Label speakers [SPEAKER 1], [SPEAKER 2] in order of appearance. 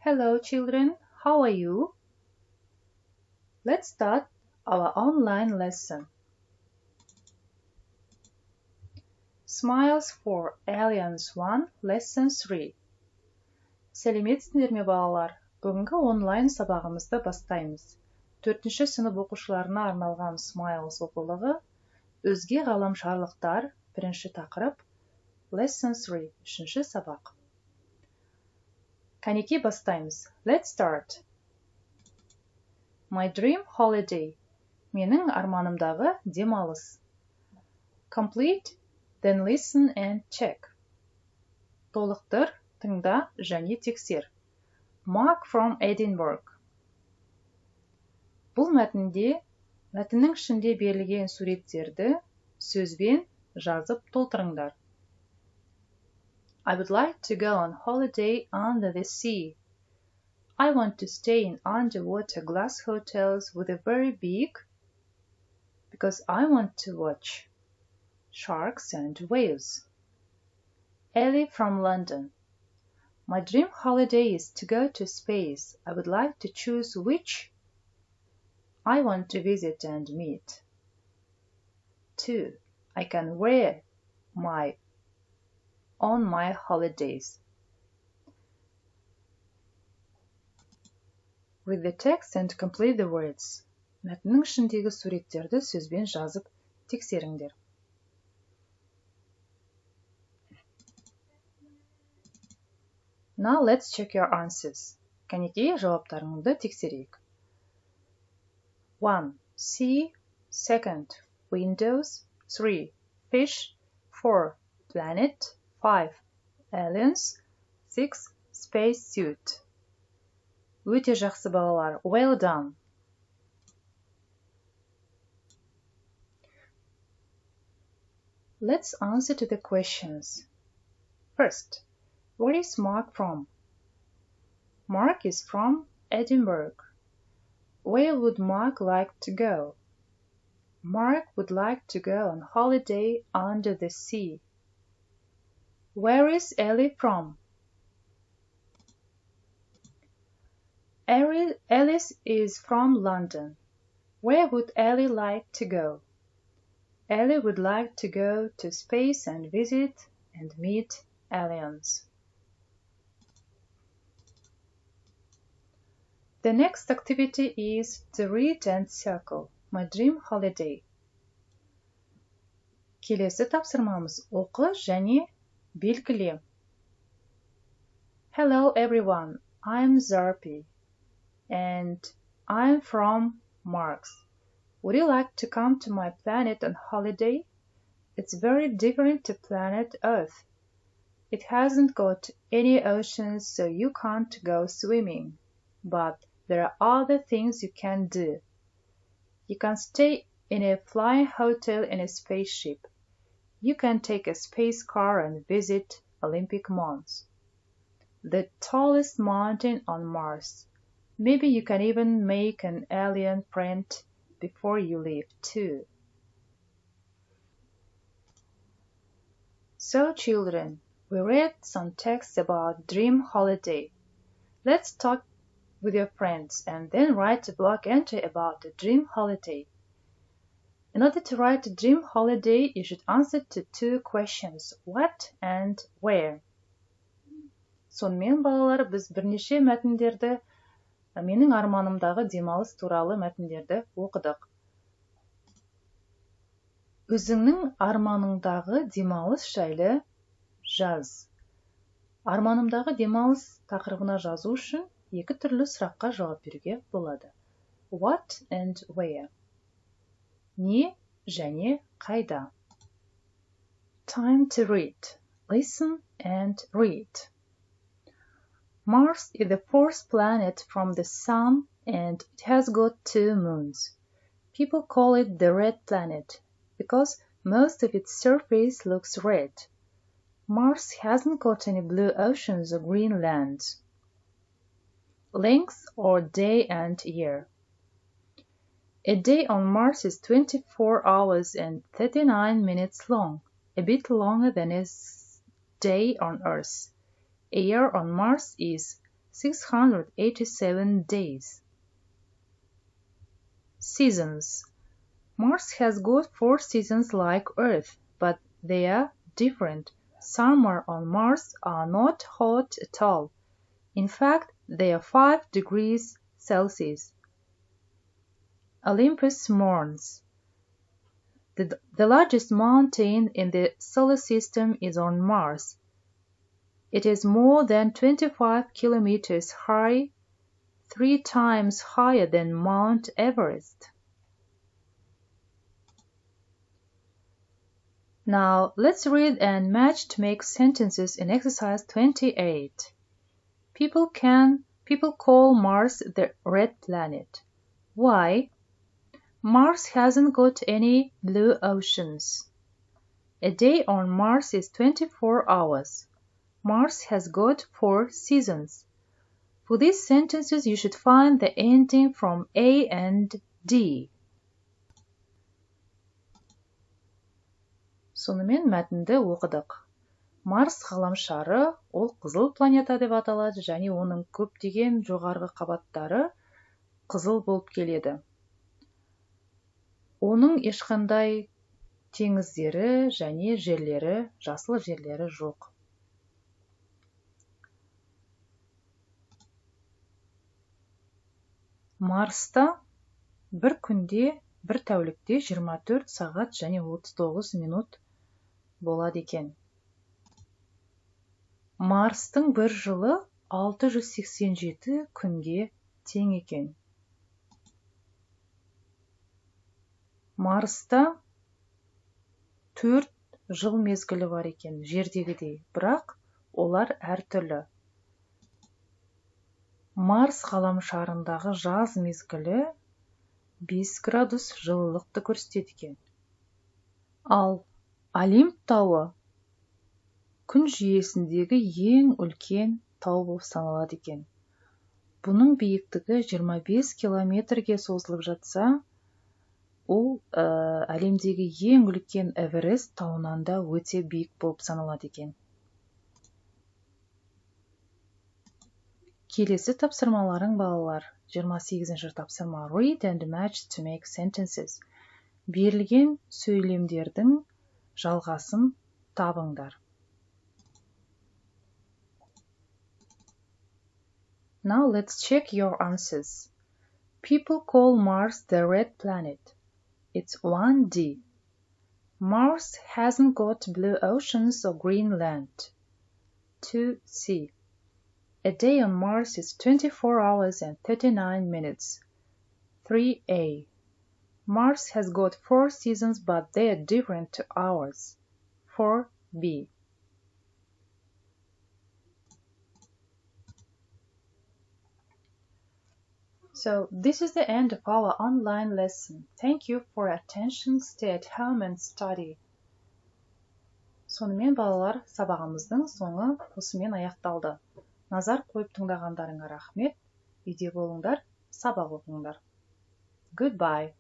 [SPEAKER 1] Hello children, how are you? Let's start our online lesson. Smiles for Aliens 1, Lesson 3. Сәлеметсіңдер ме балалар? Бүгінгі онлайн сабағымызды бастаймыз. 4-ші сынып оқушыларына арналған Smiles оқулығы, өзге ғаламшарлықтар, 1-ші тақырып, Lesson 3, 3-ші сабақ. Кәнекей бастаймыз. Let's start. My dream holiday. Менің арманымдағы демалыс. Complete, then listen and check. Толықтыр, тыңда және тексер. Mark from Edinburgh. Бұл мәтіннің ішінде берілген суреттерді сөзбен жазып толтырыңдар. I would like to go on holiday under the sea. I want to stay in underwater glass hotels with a very big, because I want to watch sharks and whales. Ellie from London. My dream holiday is to go to space. I would like to choose which I want to visit and meet. 2. I can wear on my holidays. Read the text and complete the words. Мәтіннің ішіндегі суреттерді сөзбен жазып тексеріңдер. Now let's check your answers. Кәнекей жауаптарыңды тексерейік. 1. Sea. 2. Windows. 3. Fish. 4. Planet. 5. Aliens. 6. Space suit. Өте жақсы балалар. Well done. Let's answer to the questions. First, where is Mark from? Mark is from Edinburgh. Where would Mark like to go? Mark would like to go on holiday under the sea. Where is Ellie from? Alice is from London. Where would Ellie like to go? Ellie would like to go to space and visit and meet aliens. The next activity is to read and circle my dream holiday. Келесі тапсырмамыз оқы және белгіле. Hello everyone, I'm Zarpi. And I'm from Mars. Would you like to come to my planet on holiday? It's very different to planet Earth. It hasn't got any oceans, so you can't go swimming. But there are other things you can do. You can stay in a flying hotel in a spaceship. You can take a space car and visit Olympic Mons, the tallest mountain on Mars. Maybe you can even make an alien friend before you leave too. So children, we read some text about dream holiday. Let's talk with your friends and then write a blog entry about the dream holiday. In order to write a dream holiday, you should answer to 2 questions, what and where. Сонымен балалар, біз бірнеше мәтіндерді менің арманымдағы демалыс туралы мәтіндерді оқыдық. Өзіңнің арманыңдағы демалыс жайлы жаз. Арманымдағы демалыс тақырыбына жазу үшін 2 түрлі сұраққа жауап беруге болады. What and where? Не және қайда? Time to read. Listen and read. Mars is the 4th planet from the Sun and it has got 2 moons. People call it the red planet because most of its surface looks red. Mars hasn't got any blue oceans or green lands. Length or day and year. A day on Mars is 24 hours and 39 minutes long, a bit longer than a day on Earth. A year on Mars is 687 days. Seasons. Mars has got 4 seasons like Earth, but they are different. Summer on Mars are not hot at all. In fact, they are 5 degrees Celsius. Olympus Mons. The largest mountain in the solar system is on Mars. It is more than 25 kilometers high, 3 times higher than Mount Everest. Now, let's read and match to make sentences in exercise 28. People call Mars the red planet. Why? Mars hasn't got any blue oceans. A day on Mars is 24 hours. Mars has got 4 seasons. For these sentences, you should find the ending from A and D. Сонымен мәтінді оқыдық. Марс ғаламшары ол қызыл планета деп аталады және оның көптеген жоғарғы қабаттары қызыл болып келеді. Оның ешқандай теңіздері және жерлері, жасыл жерлері жоқ. Марста бір күнде, бір тәулікте 24 сағат және 39 минут болады екен. Марстың бір жылы 687 күнге тең екен. Марста 4 жыл мезгілі бар екен, жердегідей, бірақ олар әртүрлі. Марс ғаламшарындағы жаз мезгілі 5 градус жылылықты көрсетеді екен. Ал Олимп тауы күн жүйесіндегі ең үлкен тау болып саналады екен. Бұның биіктігі 25 километрге созылып жатса, ол әлемдегі ең үлкен Эверест тауынан да өте биік болып саналады екен. Келесі тапсырмаларың балалар. 28-ші тапсырма. Read and match to make sentences. Берілген сөйлемдердің жалғасын табыңдар. Now let's check your answers. People call Mars the red planet. It's 1D. Mars hasn't got blue oceans or green land. 2C. A day on Mars is 24 hours and 39 minutes. 3A. Mars has got 4 seasons, but they are different to ours. 4B. So, this is the end of our online lesson. Thank you for your attention. Stay at home and study. Сонымен балалар, сабағымыздың соңы осымен аяқталды. Назар қойып тыңдағандарыңа рахмет. Үйде болыңдар, сабақ оқыңдар. Goodbye.